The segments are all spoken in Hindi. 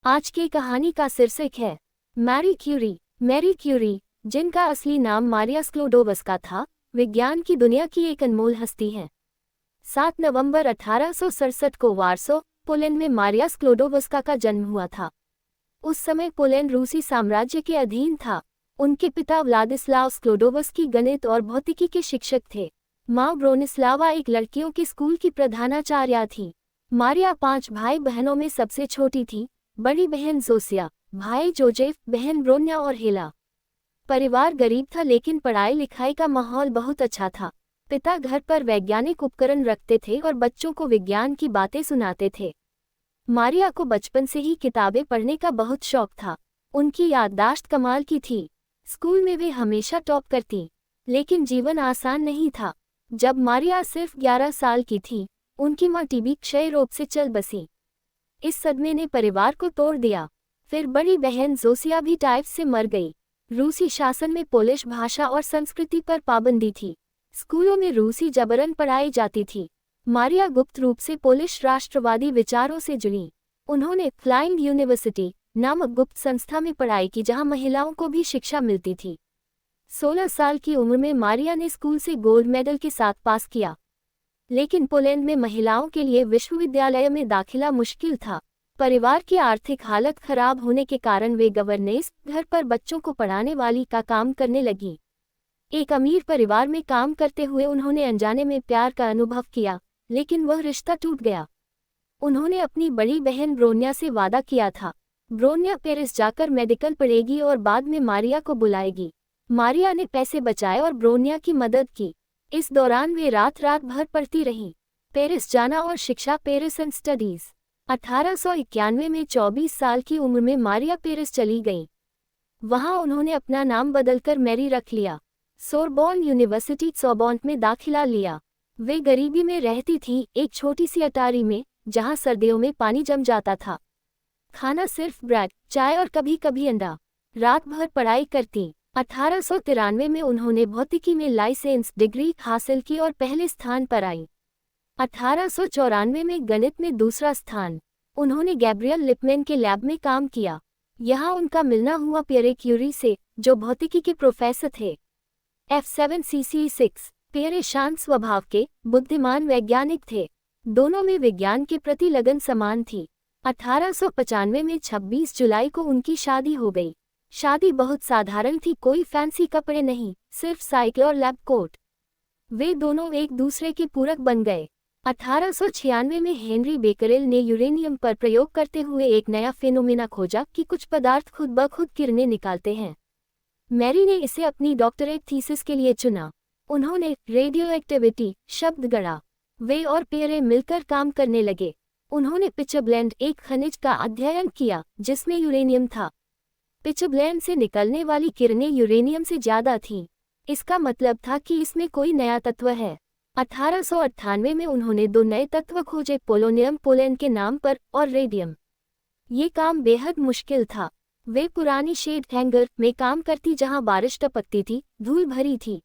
आज की कहानी का शीर्षक है मैरी क्यूरी। मैरी क्यूरी, जिनका असली नाम मारिया स्क्लोडोवस्का था, विज्ञान की दुनिया की एक अनमोल हस्ती हैं। 7 नवंबर 1867 को वार्सो, पोलैंड में मारिया स्क्लोडोवस्का का जन्म हुआ था। उस समय पोलैंड रूसी साम्राज्य के अधीन था। उनके पिता व्लादिस्लाव स्क्लोडोवस्की गणित और भौतिकी के शिक्षक थे। माँ ब्रोनिस्लावा एक लड़कियों के स्कूल की प्रधानाचार्या थी। मारिया 5 भाई बहनों में सबसे छोटी थी। बड़ी बहन जोसिया, भाई जोजेफ, बहन ब्रोन्या और हेला। परिवार गरीब था लेकिन पढ़ाई लिखाई का माहौल बहुत अच्छा था। पिता घर पर वैज्ञानिक उपकरण रखते थे और बच्चों को विज्ञान की बातें सुनाते थे। मारिया को बचपन से ही किताबें पढ़ने का बहुत शौक था। उनकी याददाश्त कमाल की थी। स्कूल में वे हमेशा टॉप करती। लेकिन जीवन आसान नहीं था। जब मारिया सिर्फ 11 साल की थी, उनकी मां टीबी क्षय रोग से चल बसी। इस सदमे ने परिवार को तोड़ दिया। फिर बड़ी बहन जोसिया भी टाइफस से मर गई। रूसी शासन में पोलिश भाषा और संस्कृति पर पाबंदी थी। स्कूलों में रूसी जबरन पढ़ाई जाती थी। मारिया गुप्त रूप से पोलिश राष्ट्रवादी विचारों से जुड़ी। उन्होंने फ्लाइंग यूनिवर्सिटी नामक गुप्त संस्था में पढ़ाई की जहां महिलाओं को भी शिक्षा मिलती थी। 16 साल की उम्र में मारिया ने स्कूल से गोल्ड मेडल के साथ पास किया। लेकिन पोलैंड में महिलाओं के लिए विश्वविद्यालय में दाखिला मुश्किल था। परिवार की आर्थिक हालत खराब होने के कारण वे गवर्नेस, घर पर बच्चों को पढ़ाने वाली का काम करने लगी। एक अमीर परिवार में काम करते हुए उन्होंने अनजाने में प्यार का अनुभव किया, लेकिन वह रिश्ता टूट गया। उन्होंने अपनी बड़ी बहन ब्रोन्या से वादा किया था। ब्रोन्या पेरिस जाकर मेडिकल पढ़ेगी और बाद में मारिया को बुलाएगी। मारिया ने पैसे बचाए और ब्रोन्या की मदद की। इस दौरान वे रात रात भर पढ़ती रहीं। पेरिस जाना और शिक्षा। Paris and studies. 1891 में 24 साल की उम्र में मारिया पेरिस चली गईं। वहां उन्होंने अपना नाम बदलकर मैरी रख लिया। सोरबोन यूनिवर्सिटी सोरबोन में दाखिला लिया। वे गरीबी में रहती थीं, एक छोटी सी अटारी में, जहां सर्दियों में पानी जम जाता था। खाना सिर्फ ब्रेड, चाय और कभी कभी अंडा। रात भर पढ़ाई करती। 1893 में उन्होंने भौतिकी में लाइसेंस डिग्री हासिल की और पहले स्थान पर आई। 1894 में गणित में दूसरा स्थान। उन्होंने गैब्रियल लिपमैन के लैब में काम किया। यहाँ उनका मिलना हुआ पियरे क्यूरी से, जो भौतिकी के प्रोफेसर थे। F7cc6 पियरे शांत स्वभाव के, बुद्धिमान वैज्ञानिक थे। दोनों में विज्ञान के प्रति लगन समान थी। 1895 में 26 जुलाई को उनकी शादी हो गई। शादी बहुत साधारण थी, कोई फैंसी कपड़े नहीं, सिर्फ साइकिल और लैब कोट। वे दोनों एक दूसरे के पूरक बन गए। 1896 में हेनरी बेकरेल ने यूरेनियम पर प्रयोग करते हुए एक नया फेनोमेना खोजा कि कुछ पदार्थ खुद ब खुद किरणें निकालते हैं। मैरी ने इसे अपनी डॉक्टरेट थीसिस के लिए चुना। उन्होंने रेडियो एक्टिविटी शब्द गढ़ा। वे और पियरे मिलकर काम करने लगे। उन्होंने पिचब्लेंड, एक खनिज का अध्ययन किया जिसमें यूरेनियम था। पिचब्लेंड से निकलने वाली किरणें यूरेनियम से ज्यादा थीं। इसका मतलब था कि इसमें कोई नया तत्व है। 1898 में उन्होंने 2 नए तत्व खोजे, पोलोनियम पोलैंड के नाम पर और रेडियम। ये काम बेहद मुश्किल था। वे पुरानी शेड हैंगर में काम करती जहां बारिश टपकती थी, धूल भरी थी।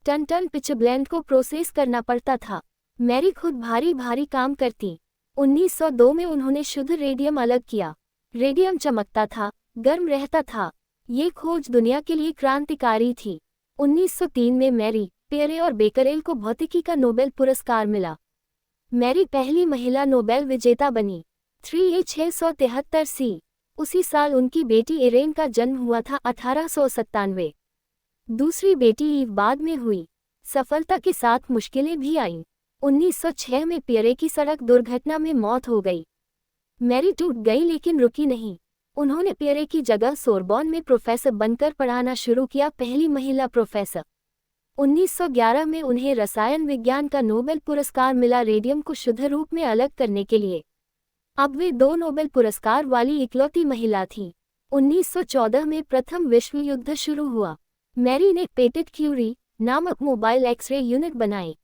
टन टन पिचब्लेंड को प्रोसेस करना पड़ता था। मैरी खुद भारी भारी काम करती। 1902 में उन्होंने शुद्ध रेडियम अलग किया। रेडियम चमकता था, गर्म रहता था। ये खोज दुनिया के लिए क्रांतिकारी थी। 1903 में मैरी, पियरे और बेकरेल को भौतिकी का नोबेल पुरस्कार मिला। मैरी पहली महिला नोबेल विजेता बनी। 3A673C। उसी साल उनकी बेटी इरेन का जन्म हुआ था। 1897। दूसरी बेटी ईव बाद में हुई। सफलता के साथ मुश्किलें भी आईं। 1906 में पियरे की सड़क दुर्घटना में मौत हो गई। मैरी टूट गई लेकिन रुकी नहीं। उन्होंने पियरे की जगह सोरबोन में प्रोफेसर बनकर पढ़ाना शुरू किया, पहली महिला प्रोफेसर। 1911 में उन्हें रसायन विज्ञान का नोबेल पुरस्कार मिला, रेडियम को शुद्ध रूप में अलग करने के लिए। अब वे 2 नोबेल पुरस्कार वाली इकलौती महिला थीं। 1914 में प्रथम विश्व युद्ध शुरू हुआ। मैरी ने पेटेट क्यूरी नामक मोबाइल एक्सरे यूनिट बनाई।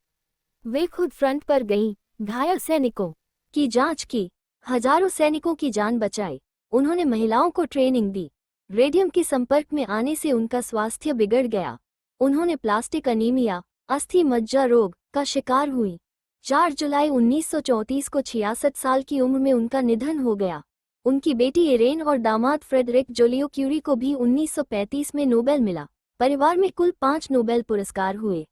वे खुद फ्रंट पर गईं, घायल सैनिकों की जांच की, हजारों सैनिकों की जान बचाई। उन्होंने महिलाओं को ट्रेनिंग दी। रेडियम के संपर्क में आने से उनका स्वास्थ्य बिगड़ गया। उन्होंने प्लास्टिक अनीमिया, अस्थि मज्जा रोग का शिकार हुई। 4 जुलाई 1934 को 66 साल की उम्र में उनका निधन हो गया। उनकी बेटी इरेन और दामाद फ्रेडरिक जोलियो क्यूरी को भी 1935 में नोबेल मिला। परिवार में कुल 5 नोबेल पुरस्कार हुए।